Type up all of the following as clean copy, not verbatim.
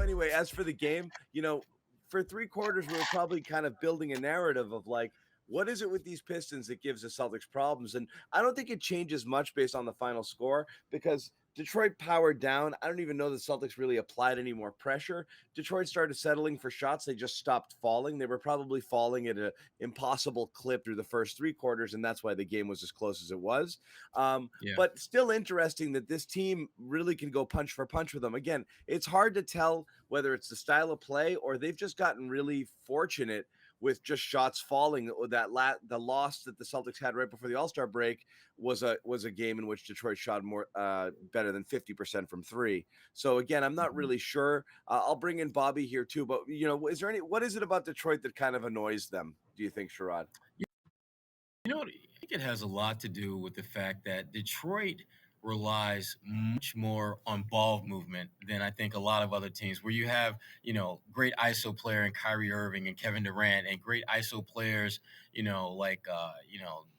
anyway, as for the game, for 3 quarters, we were probably kind of building a narrative of like, what is it with these Pistons that gives the Celtics problems? And I don't think it changes much based on the final score because Detroit powered down. I don't even know the Celtics really applied any more pressure. Detroit started settling for shots. They just stopped falling. They were probably falling at an impossible clip through the first 3 quarters, and that's why the game was as close as it was. Yeah. But still interesting that this team really can go punch for punch with them. Again, it's hard to tell whether it's the style of play or they've just gotten really fortunate with just shots falling. The loss that the Celtics had right before the All-Star break was a game in which Detroit shot more better than 50% from three. So again, I'm not really sure. I'll bring in Bobby here too, but what is it about Detroit that kind of annoys them? Do you think, Sherrod? I think it has a lot to do with the fact that Detroit relies much more on ball movement than I think a lot of other teams, where you have, great ISO player in Kyrie Irving and Kevin Durant, and great ISO players, like,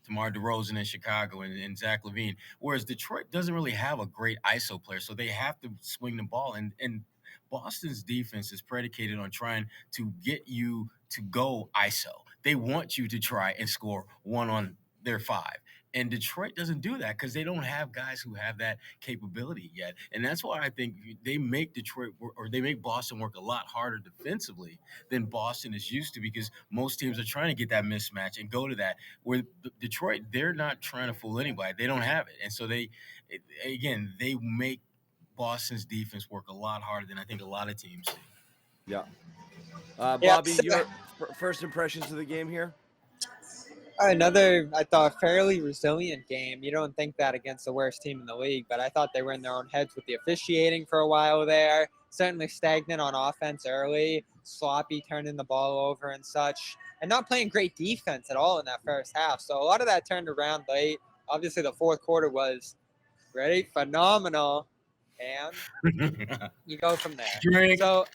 DeMar DeRozan in Chicago and Zach LaVine. Whereas Detroit doesn't really have a great ISO player, so they have to swing the ball. And Boston's defense is predicated on trying to get you to go ISO. They want you to try and score one on their five. And Detroit doesn't do that because they don't have guys who have that capability yet. And that's why I think they make they make Boston work a lot harder defensively than Boston is used to, because most teams are trying to get that mismatch and go to that. Where Detroit, they're not trying to fool anybody. They don't have it. And so they make Boston's defense work a lot harder than I think a lot of teams do. Yeah. Yeah, Bobby, your first impressions of the game here? Another, I thought, fairly resilient game. You don't think that against the worst team in the league, but I thought they were in their own heads with the officiating for a while there. Certainly stagnant on offense early, sloppy turning the ball over and such, and not playing great defense at all in that first half. So a lot of that turned around late. Obviously, the fourth quarter was ready, phenomenal, and you go from there. Drink. So,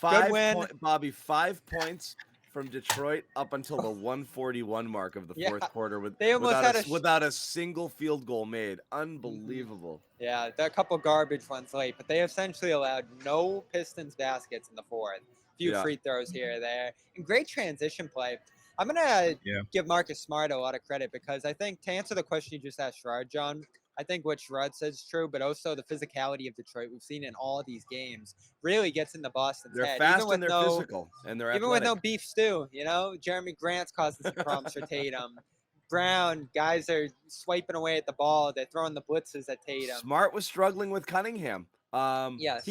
good win. Bobby, 5 points from Detroit up until the 141 mark of the fourth quarter without a single field goal made. Unbelievable. Yeah, there are a couple garbage ones late, but they essentially allowed no Pistons baskets in the fourth. A few free throws here or there. And great transition play. I'm going to give Marcus Smart a lot of credit, because I think, to answer the question you just asked Sherrod, John, I think what Sherrod says is true, but also the physicality of Detroit we've seen in all these games really gets into Boston's head. They're fast and they're physical, and they're even athletic. with no beef stew, Jeremy Grant's causing some problems for Tatum. Brown, guys are swiping away at the ball. They're throwing the blitzes at Tatum. Smart was struggling with Cunningham. Yes.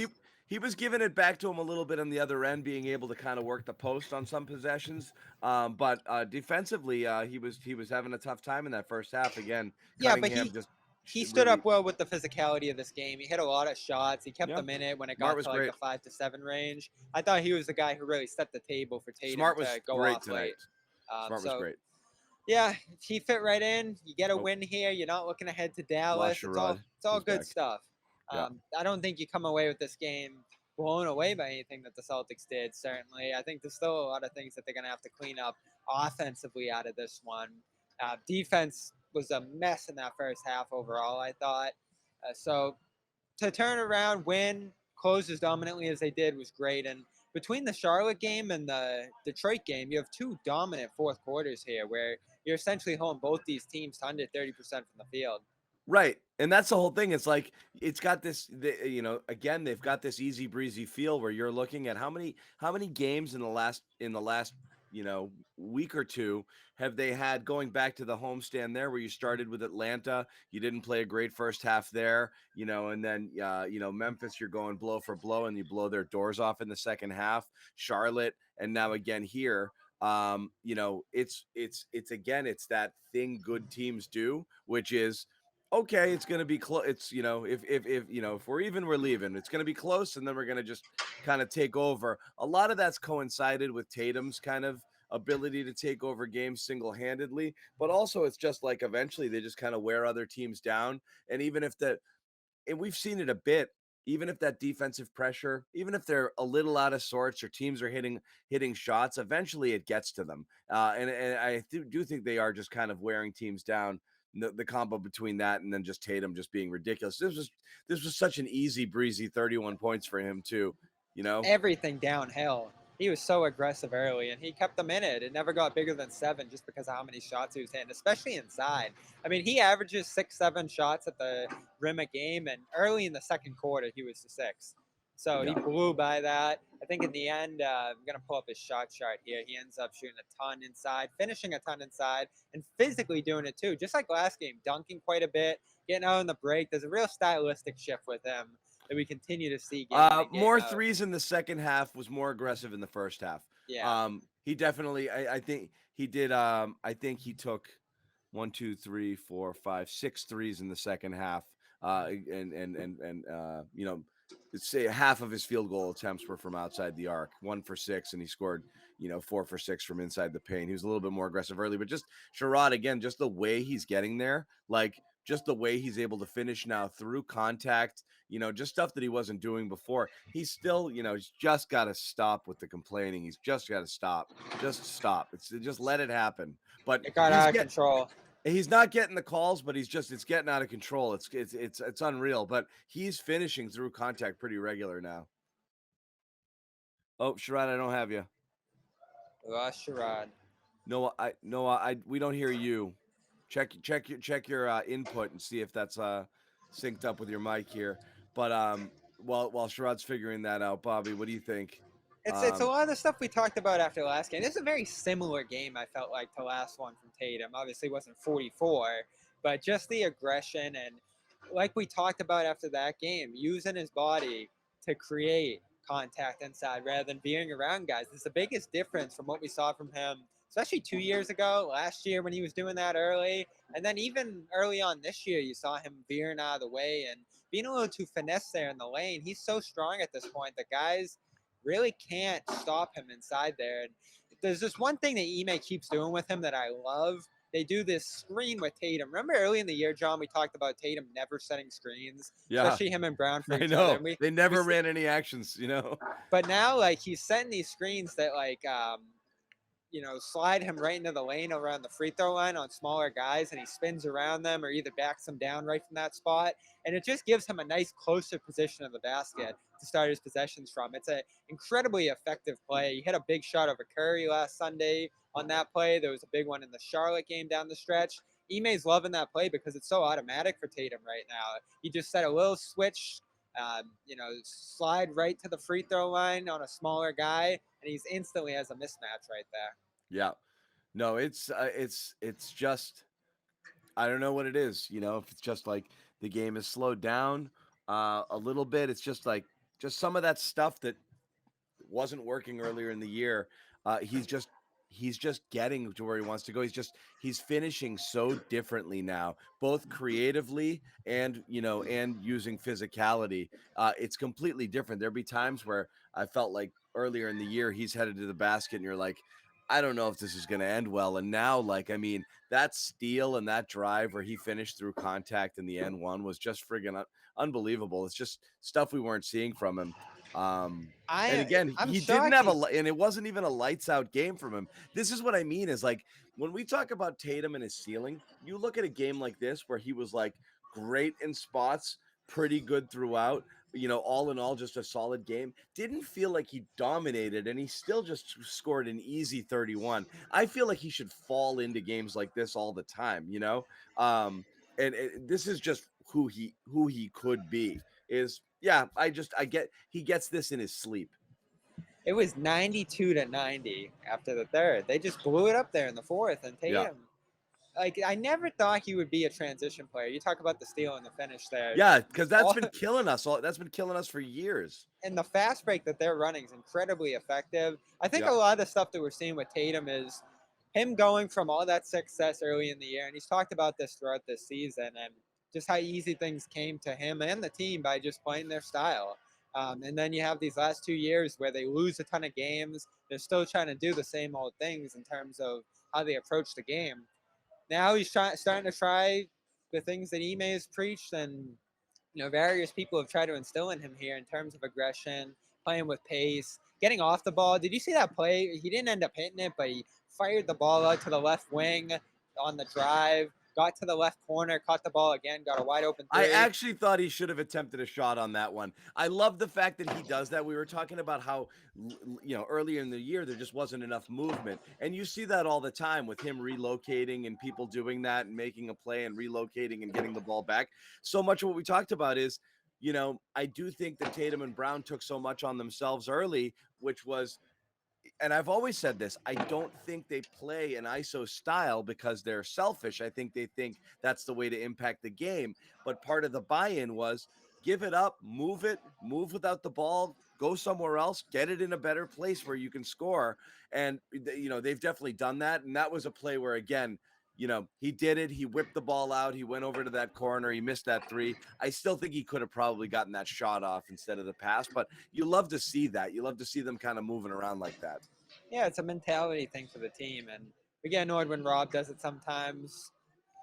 He was giving it back to him a little bit on the other end, being able to kind of work the post on some possessions. But defensively, he was having a tough time in that first half. Again, Cunningham he stood up well with the physicality of this game. He hit a lot of shots. He kept them in it when it got to like the 5 to 7 range. I thought he was the guy who really set the table for Tatum to go off late. Smart was great. Yeah, he fit right in. You get a win here. You're not looking ahead to Dallas. It's all good stuff. I don't think you come away with this game blown away by anything that the Celtics did, certainly. I think there's still a lot of things that they're going to have to clean up offensively out of this one. Defense was a mess in that first half overall, I thought. So to turn around, win, close as dominantly as they did was great. And between the Charlotte game and the Detroit game, you have two dominant fourth quarters here where you're essentially holding both these teams to under 30% from the field. Right. And that's the whole thing. It's like, it's got this, again, they've got this easy breezy feel where you're looking at how many games in the last, week or two have they had, going back to the homestand there where you started with Atlanta, you didn't play a great first half there, and then, Memphis, you're going blow for blow and you blow their doors off in the second half, Charlotte. And now again here, it's that thing good teams do, which is, okay, it's going to be close. It's, if we're even, we're leaving. It's going to be close, and then we're going to just kind of take over. A lot of that's coincided with Tatum's kind of ability to take over games single-handedly, but also it's just like eventually they just kind of wear other teams down. And even if and we've seen it a bit, even if that defensive pressure, even if they're a little out of sorts or teams are hitting shots, eventually it gets to them. And I do think they are just kind of wearing teams down. The combo between that and then just Tatum just being ridiculous. This was such an easy breezy 31 points for him too. you know? Everything downhill. He was so aggressive early, and he kept them in it. It never got bigger than 7 just because of how many shots he was hitting, especially inside. I mean, he averages 6, 7 shots at the rim a game, and early in the second quarter, he was the 6th. So he blew by that. I think in the end, I'm going to pull up his shot chart here. He ends up shooting a ton inside, finishing a ton inside, and physically doing it too. Just like last game, dunking quite a bit, getting out on the break. There's a real stylistic shift with him that we continue to see game in and game More out. threes in the second half, was more aggressive in the first half. Yeah. He definitely, I think he did. I think he took 1, 2, 3, 4, 5, 6 threes in the second half. And you know, say half of his field goal attempts were from outside the arc, 1 for 6, and he scored, 4 for 6 from inside the paint. He was a little bit more aggressive early, but just Sherrod, again, just the way he's getting there, like just the way he's able to finish now through contact, just stuff that he wasn't doing before. He's still, he's just got to stop with the complaining. He's just got to stop. Just stop. Just let it happen. But it got out of control. He's not getting the calls, but it's getting out of control. It's unreal. But he's finishing through contact pretty regular now. Oh, Sherrod, I don't have you. Lost Sherrod. Noah, we don't hear you. Check your input and see if that's synced up with your mic here. But while Sherrod's figuring that out, Bobby, what do you think? It's a lot of the stuff we talked about after last game. It's a very similar game, I felt like, to last one from Tatum. Obviously, it wasn't 44, but just the aggression and, like we talked about after that game, using his body to create contact inside rather than veering around guys. It's the biggest difference from what we saw from him, especially 2 years ago, last year when he was doing that early. And then even early on this year, you saw him veering out of the way and being a little too finesse there in the lane. He's so strong at this point that guys really can't stop him inside there. And there's this one thing that Ime keeps doing with him that I love. They do this screen with Tatum. Remember early in the year, John, we talked about Tatum never setting screens, especially him and Brown for each other. And they never ran any actions, But now, like, he's setting these screens that, like, slide him right into the lane around the free throw line on smaller guys, and he spins around them or either backs them down right from that spot. And it just gives him a nice closer position of the basket to start his possessions from. It's an incredibly effective play. He hit a big shot over Curry last Sunday on that play. There was a big one in the Charlotte game down the stretch. Ime's loving that play because it's so automatic for Tatum right now. He just set a little switch, slide right to the free throw line on a smaller guy, and he's instantly has a mismatch right there. Yeah. No, it's just, I don't know what it is, if it's just like the game is slowed down a little bit. It's just like, some of that stuff that wasn't working earlier in the year. He's just getting to where he wants to go. He's finishing so differently now, both creatively and using physicality. It's completely different. There'd be times where I felt like earlier in the year he's headed to the basket and you're like, I don't know if this is going to end well. And now, that steal and that drive where he finished through contact in the end one was just friggin' unbelievable. It's just stuff we weren't seeing from him. And again, he didn't have and it wasn't even a lights out game from him. This is what I mean is, like, when we talk about Tatum and his ceiling, you look at a game like this where he was like great in spots, pretty good throughout, all in all, just a solid game. Didn't feel like he dominated, and he still just scored an easy 31. I feel like he should fall into games like this all the time, and this is just who he could be. He gets this in his sleep. It was 92-90 after the third. They just blew it up there in the fourth, and Tatum, I never thought he would be a transition player. You talk about the steal and the finish there. Yeah, because that's been killing us. That's been killing us for years. And the fast break that they're running is incredibly effective. I think a lot of the stuff that we're seeing with Tatum is him going from all that success early in the year, and he's talked about this throughout this season, and just how easy things came to him and the team by just playing their style. And then you have these last 2 years where they lose a ton of games. They're still trying to do the same old things in terms of how they approach the game. Now he's starting to try the things that Ime has preached, and various people have tried to instill in him here in terms of aggression, playing with pace, getting off the ball. Did you see that play? He didn't end up hitting it, but he fired the ball out to the left wing on the drive, got to the left corner, caught the ball again, got a wide open three. I actually thought he should have attempted a shot on that one. I love the fact that he does that. We were talking about how, earlier in the year, there just wasn't enough movement. And you see that all the time with him relocating and people doing that and making a play and relocating and getting the ball back. So much of what we talked about is, I do think that Tatum and Brown took so much on themselves early, which was, and I've always said this, I don't think they play an ISO style because they're selfish. I think they think that's the way to impact the game. But part of the buy-in was give it up, move without the ball, go somewhere else, get it in a better place where you can score. And, they've definitely done that. And that was a play where, again, he did it. He whipped the ball out. He went over to that corner. He missed that three. I still think he could have probably gotten that shot off instead of the pass, but you love to see that. You love to see them kind of moving around like that. Yeah, it's a mentality thing for the team, and we get annoyed when Rob does it sometimes.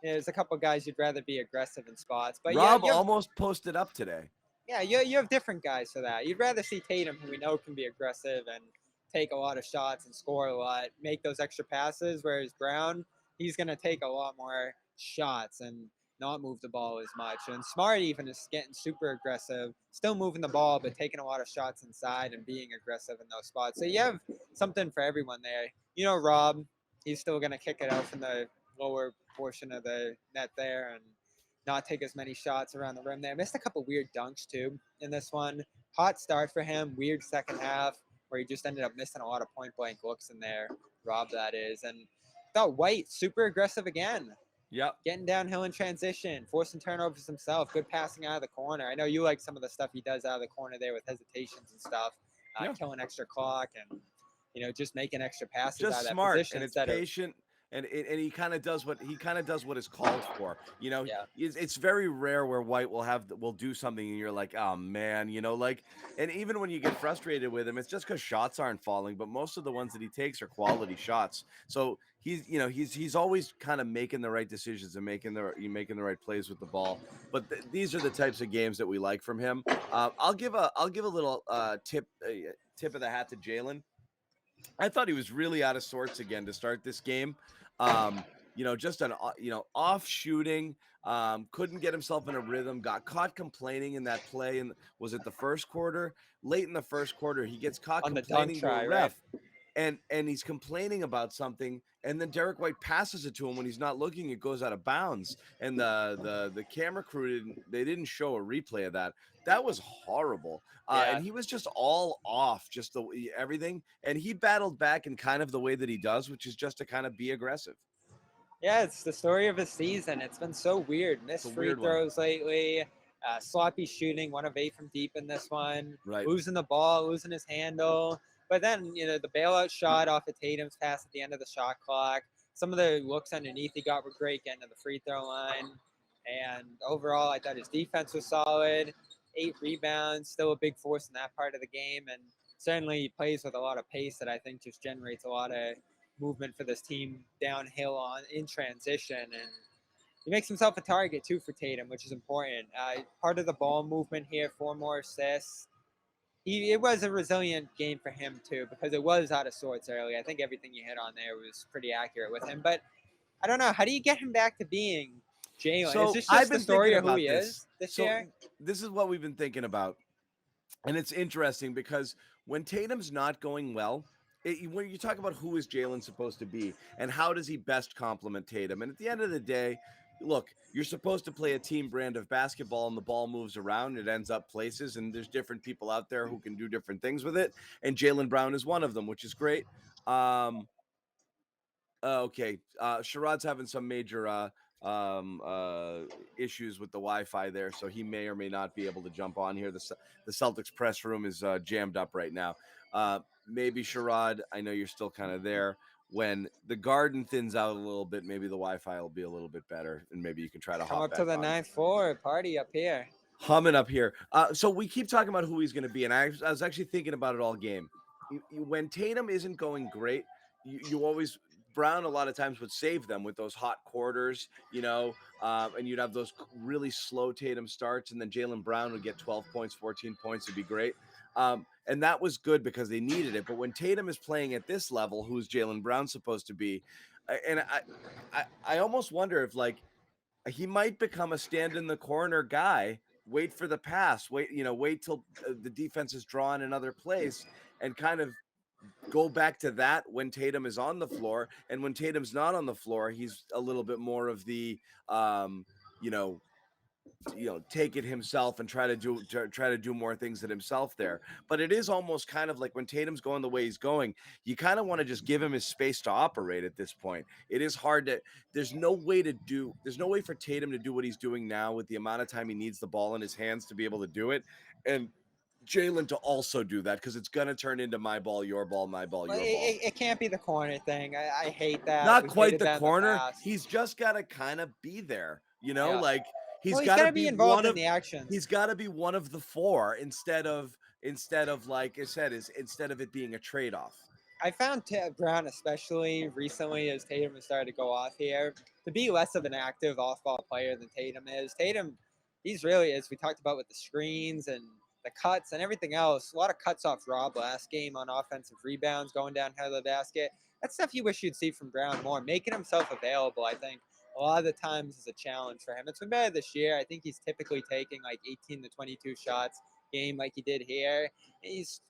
There's a couple guys you'd rather be aggressive in spots, but Rob almost posted up today. Yeah, you have different guys for that. You'd rather see Tatum, who we know can be aggressive and take a lot of shots and score a lot, make those extra passes, whereas Brown, he's going to take a lot more shots and not move the ball as much. And Smart even is getting super aggressive, still moving the ball, but taking a lot of shots inside and being aggressive in those spots. So you have something for everyone there. Rob, he's still going to kick it out from the lower portion of the net there and not take as many shots around the rim there. Missed a couple weird dunks too in this one. Hot start for him, weird second half where he just ended up missing a lot of point blank looks in there. Rob, that is. And I thought White, super aggressive again. Yep. Getting downhill in transition, forcing turnovers himself, good passing out of the corner. I know you like some of the stuff he does out of the corner there with hesitations and stuff, killing extra clock and, just making extra passes just out of that smart, position. And it's patient. And he kind of does what is called for. It's very rare where White will do something and you're like, oh man, and even when you get frustrated with him, it's just because shots aren't falling. But most of the ones that he takes are quality shots. So he's always kind of making the right decisions and making the right plays with the ball. But these are the types of games that we like from him. I'll give a little tip of the hat to Jalen. I thought he was really out of sorts again to start this game. Just an off shooting, couldn't get himself in a rhythm, got caught complaining in that play. And was it the first quarter? Late in the first quarter, he gets caught on complaining the dunk try, to a ref. Right? And he's complaining about something, and then Derek White passes it to him when he's not looking. It goes out of bounds, and the camera crew didn't show a replay of that. That was horrible. And he was just all off, just everything. And he battled back in kind of the way that he does, which is just to kind of be aggressive. Yeah, it's the story of his season. It's been so weird. Missed free throws lately. Sloppy shooting, 1 of 8 from deep in this one. Right. Losing the ball, losing his handle. But then, the bailout shot off of Tatum's pass at the end of the shot clock. Some of the looks underneath he got were great, getting to the free throw line. And overall, I thought his defense was solid. 8 rebounds, still a big force in that part of the game. And certainly he plays with a lot of pace that I think just generates a lot of movement for this team downhill in transition. And he makes himself a target, too, for Tatum, which is important. Part of the ball movement here, 4 more assists. It was a resilient game for him, too, because it was out of sorts early. I think everything you hit on there was pretty accurate with him. But I don't know. How do you get him back to being Jalen? So is this just the story of who he is this year? This is what we've been thinking about. And it's interesting because when Tatum's not going well, when you talk about who is Jalen supposed to be and how does he best complement Tatum, and at the end of the day, look, you're supposed to play a team brand of basketball and the ball moves around. It ends up places, and there's different people out there who can do different things with it. And Jaylen Brown is one of them, which is great. Okay. Sherrod's having some major issues with the Wi-Fi there, so he may or may not be able to jump on here. The Celtics press room is jammed up right now. Maybe Sherrod, I know you're still kind of there. When the Garden thins out a little bit, maybe the Wi-Fi will be a little bit better, and maybe you can try to come up to the 9th floor party up here. Humming up here. So we keep talking about who he's going to be, and I was actually thinking about it all game. When Tatum isn't going great, you always Brown a lot of times would save them with those hot quarters, and you'd have those really slow Tatum starts, and then Jaylen Brown would get 12 points, 14 points. It'd be great. And that was good because they needed it. But when Tatum is playing at this level, who's Jaylen Brown supposed to be? And I almost wonder if, like, he might become a stand in the corner guy. Wait for the pass. Wait till the defense is drawn another place, and kind of go back to that when Tatum is on the floor. And when Tatum's not on the floor, he's a little bit more of the take it himself and try to do more things than himself there. But it is almost kind of like when Tatum's going the way he's going, you kind of want to just give him his space to operate at this point. It is hard to there's no way for Tatum to do what he's doing now with the amount of time he needs the ball in his hands to be able to do it, and Jalen to also do that, because it's going to turn into my ball, your ball, my ball, your ball. It can't be the corner thing. I hate that. Not quite the corner. He's just got to kind of be there, like he's got to be involved in the action. He's got to be one of the four instead of like I said, instead of it being a trade-off. I found Brown, especially recently as Tatum has started to go off here, to be less of an active off-ball player than Tatum is. Tatum, he's really, as we talked about with the screens and the cuts and everything else, a lot of cuts off Rob last game on offensive rebounds, going downhill the basket. That's stuff you wish you'd see from Brown more. Making himself available, I think, a lot of the times is a challenge for him. It's been better this year. I think he's typically taking like 18 to 22 shots a game like he did here. His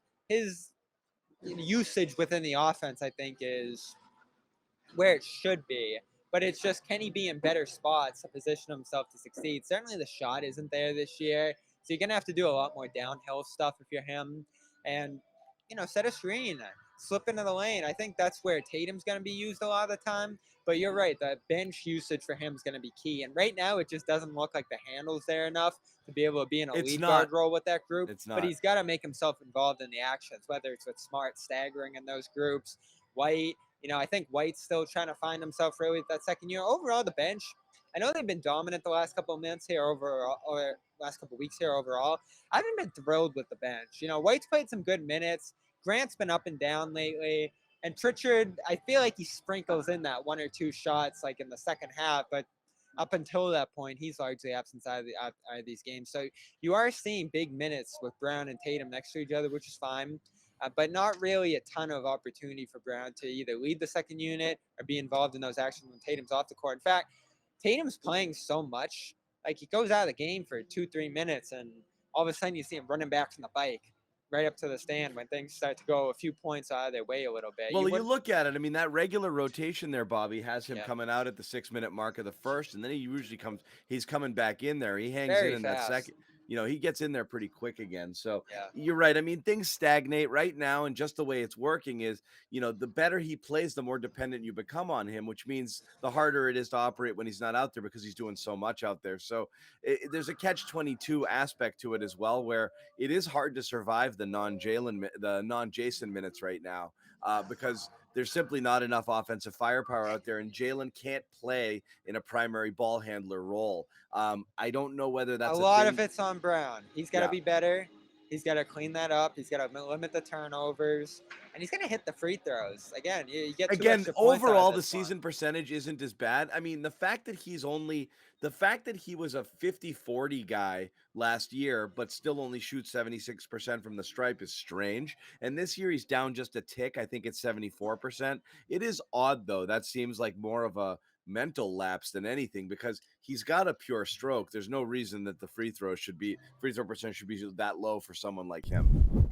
usage within the offense, I think, is where it should be. But it's just, can he be in better spots to position himself to succeed? Certainly the shot isn't there this year. So you're going to have to do a lot more downhill stuff if you're him. And, set a screen, slip into the lane. I think that's where Tatum's going to be used a lot of the time. But you're right, the bench usage for him is going to be key. And right now, it just doesn't look like the handle's there enough to be able to be in a lead guard role with that group. It's not. But he's got to make himself involved in the actions, whether it's with Smart staggering in those groups, White. I think White's still trying to find himself really with that second year. Overall, the bench, I know they've been dominant the last couple of minutes here overall, or last couple of weeks here overall. I haven't been thrilled with the bench. White's played some good minutes. Grant's been up and down lately. And Pritchard, I feel like he sprinkles in that one or two shots like in the second half, but up until that point, he's largely absent out of these games. So you are seeing big minutes with Brown and Tatum next to each other, which is fine. But not really a ton of opportunity for Brown to either lead the second unit or be involved in those actions when Tatum's off the court. In fact, Tatum's playing so much, like he goes out of the game for 2-3 minutes, and all of a sudden you see him running back from the bike right up to the stand when things start to go a few points out of their way a little bit. Well, you look at it, I mean, that regular rotation there, Bobby, has him coming out at the 6-minute mark of the first, and then he usually he's coming back in there. He hangs in that second. He gets in there pretty quick again. So you're right. I mean, things stagnate right now, and just the way it's working is, the better he plays, the more dependent you become on him, which means the harder it is to operate when he's not out there because he's doing so much out there. So there's a catch-22 aspect to it as well, where it is hard to survive the non-Jason minutes right now because there's simply not enough offensive firepower out there, and Jalen can't play in a primary ball handler role. I don't know whether that's a lot of it's on Brown. He's got to be better. He's got to clean that up. He's got to limit the turnovers, and he's going to hit the free throws. Again, you get overall the season percentage isn't as bad. I mean, the fact that he was a 50-40 guy last year, but still only shoots 76% from the stripe is strange. And this year he's down just a tick. I think it's 74%. It is odd though. That seems like more of a mental lapse than anything, because he's got a pure stroke. There's no reason that the free throw percent should be that low for someone like him.